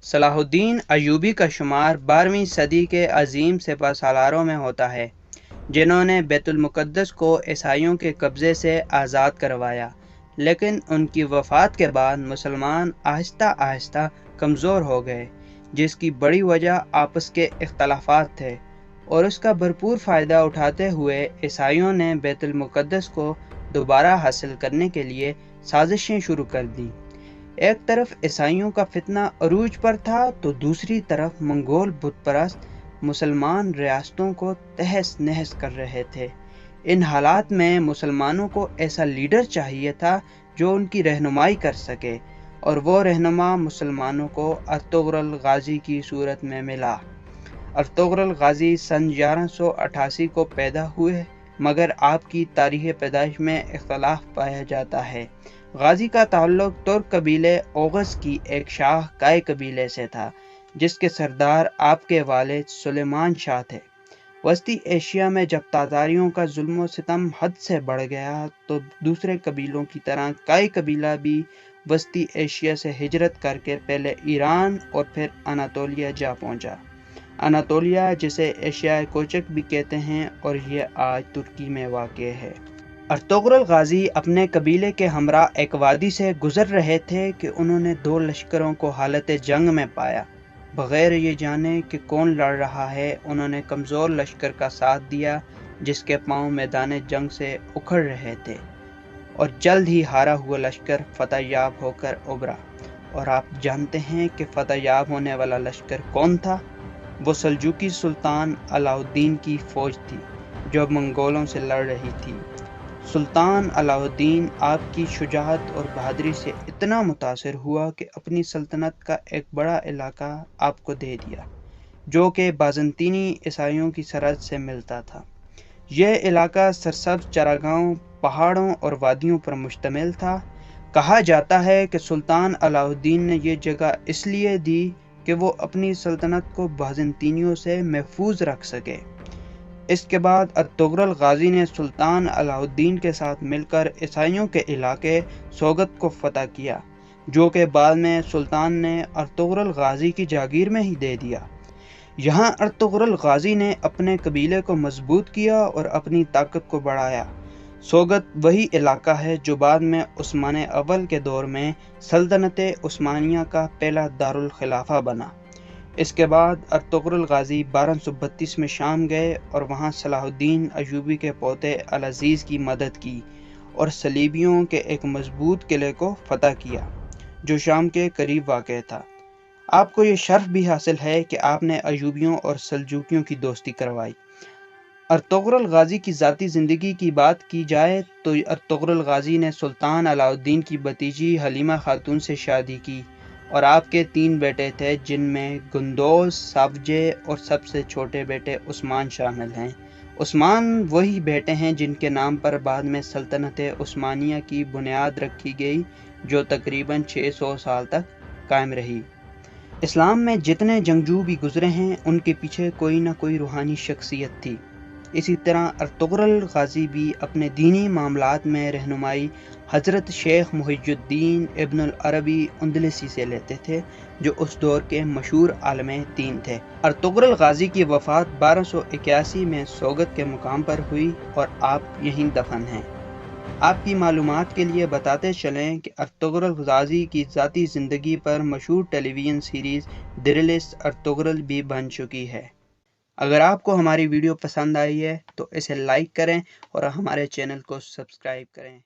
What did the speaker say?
صلاح الدین ایوبی کا شمار 12ویں صدی کے عظیم سپہ سالاروں میں ہوتا ہے جنہوں نے بیت المقدس کو عیسائیوں کے قبضے سے آزاد کروایا، لیکن ان کی وفات کے بعد مسلمان آہستہ آہستہ کمزور ہو گئے، جس کی بڑی وجہ آپس کے اختلافات تھے، اور اس کا بھرپور فائدہ اٹھاتے ہوئے عیسائیوں نے بیت المقدس کو دوبارہ حاصل کرنے کے لیے سازشیں شروع کر دیں۔ ایک طرف عیسائیوں کا فتنہ عروج پر تھا تو دوسری طرف منگول بت پرست مسلمان ریاستوں کو تہس نہس کر رہے تھے۔ ان حالات میں مسلمانوں کو ایسا لیڈر چاہیے تھا جو ان کی رہنمائی کر سکے، اور وہ رہنما مسلمانوں کو ارطغرل غازی کی صورت میں ملا۔ ارطغرل غازی سن 1188 کو پیدا ہوئے، مگر آپ کی تاریخ پیدائش میں اختلاف پایا جاتا ہے۔ غازی کا تعلق ترک قبیلے اوغز کی ایک شاہ کائے قبیلے سے تھا، جس کے سردار آپ کے والد سلیمان شاہ تھے۔ وسطی ایشیا میں جب تاتاریوں کا ظلم و ستم حد سے بڑھ گیا تو دوسرے قبیلوں کی طرح کائے قبیلہ بھی وسطی ایشیا سے ہجرت کر کے پہلے ایران اور پھر اناطولیہ جا پہنچا۔ اناطولیہ جسے ایشیائے کوچک بھی کہتے ہیں، اور یہ آج ترکی میں واقع ہے۔ ارطغرل غازی اپنے قبیلے کے ہمراہ ایک وادی سے گزر رہے تھے کہ انہوں نے 2 لشکروں کو حالت جنگ میں پایا۔ بغیر یہ جانے کہ کون لڑ رہا ہے، انہوں نے کمزور لشکر کا ساتھ دیا جس کے پاؤں میدان جنگ سے اکھڑ رہے تھے، اور جلد ہی ہارا ہوا لشکر فتح یاب ہو کر ابھرا۔ اور آپ جانتے ہیں کہ فتح یاب ہونے والا لشکر کون تھا؟ وہ سلجوقی سلطان علاء الدین کی فوج تھی جو منگولوں سے لڑ رہی تھی۔ سلطان علاء الدین آپ کی شجاعت اور بہادری سے اتنا متاثر ہوا کہ اپنی سلطنت کا ایک بڑا علاقہ آپ کو دے دیا، جو کہ بازنطینی عیسائیوں کی سرحد سے ملتا تھا۔ یہ علاقہ سرسبز چراگاہوں، پہاڑوں اور وادیوں پر مشتمل تھا۔ کہا جاتا ہے کہ سلطان علاء الدین نے یہ جگہ اس لیے دی کہ وہ اپنی سلطنت کو بازنطینیوں سے محفوظ رکھ سکے۔ اس کے بعد ارطغرل غازی نے سلطان علاء الدین کے ساتھ مل کر عیسائیوں کے علاقے سوگت کو فتح کیا، جو کہ بعد میں سلطان نے ارطغرل غازی کی جاگیر میں ہی دے دیا۔ یہاں ارطغرل غازی نے اپنے قبیلے کو مضبوط کیا اور اپنی طاقت کو بڑھایا۔ سوگت وہی علاقہ ہے جو بعد میں عثمان اول کے دور میں سلطنت عثمانیہ کا پہلا دارالخلافہ بنا۔ اس کے بعد ارطغرل غازی 1232 میں شام گئے اور وہاں صلاح الدین ایوبی کے پوتے العزیز کی مدد کی اور صلیبیوں کے ایک مضبوط قلعے کو فتح کیا جو شام کے قریب واقع تھا۔ آپ کو یہ شرف بھی حاصل ہے کہ آپ نے ایوبیوں اور سلجوقیوں کی دوستی کروائی۔ ارطغرل غازی کی ذاتی زندگی کی بات کی جائے تو ارطغرل غازی نے سلطان علاء الدین کی بھتیجی حلیمہ خاتون سے شادی کی، اور آپ کے 3 بیٹے تھے جن میں گندوز، سافجے اور سب سے چھوٹے بیٹے عثمان شامل ہیں۔ عثمان وہی بیٹے ہیں جن کے نام پر بعد میں سلطنت عثمانیہ کی بنیاد رکھی گئی جو تقریباً 600 سال تک قائم رہی۔ اسلام میں جتنے جنگجو بھی گزرے ہیں ان کے پیچھے کوئی نہ کوئی روحانی شخصیت تھی۔ اسی طرح ارطغرل غازی بھی اپنے دینی معاملات میں رہنمائی حضرت شیخ محی الدین ابن العربی اندلسی سے لیتے تھے، جو اس دور کے مشہور عالم دین تھے۔ ارطغرل غازی کی وفات 1281 میں سوگت کے مقام پر ہوئی اور آپ یہیں دفن ہیں۔ آپ کی معلومات کے لیے بتاتے چلیں کہ ارطغرل غازی کی ذاتی زندگی پر مشہور ٹیلی ویژن سیریز درلس ارطغرل بھی بن چکی ہے۔ اگر آپ کو ہماری ویڈیو پسند آئی ہے تو اسے لائک کریں اور ہمارے چینل کو سبسکرائب کریں۔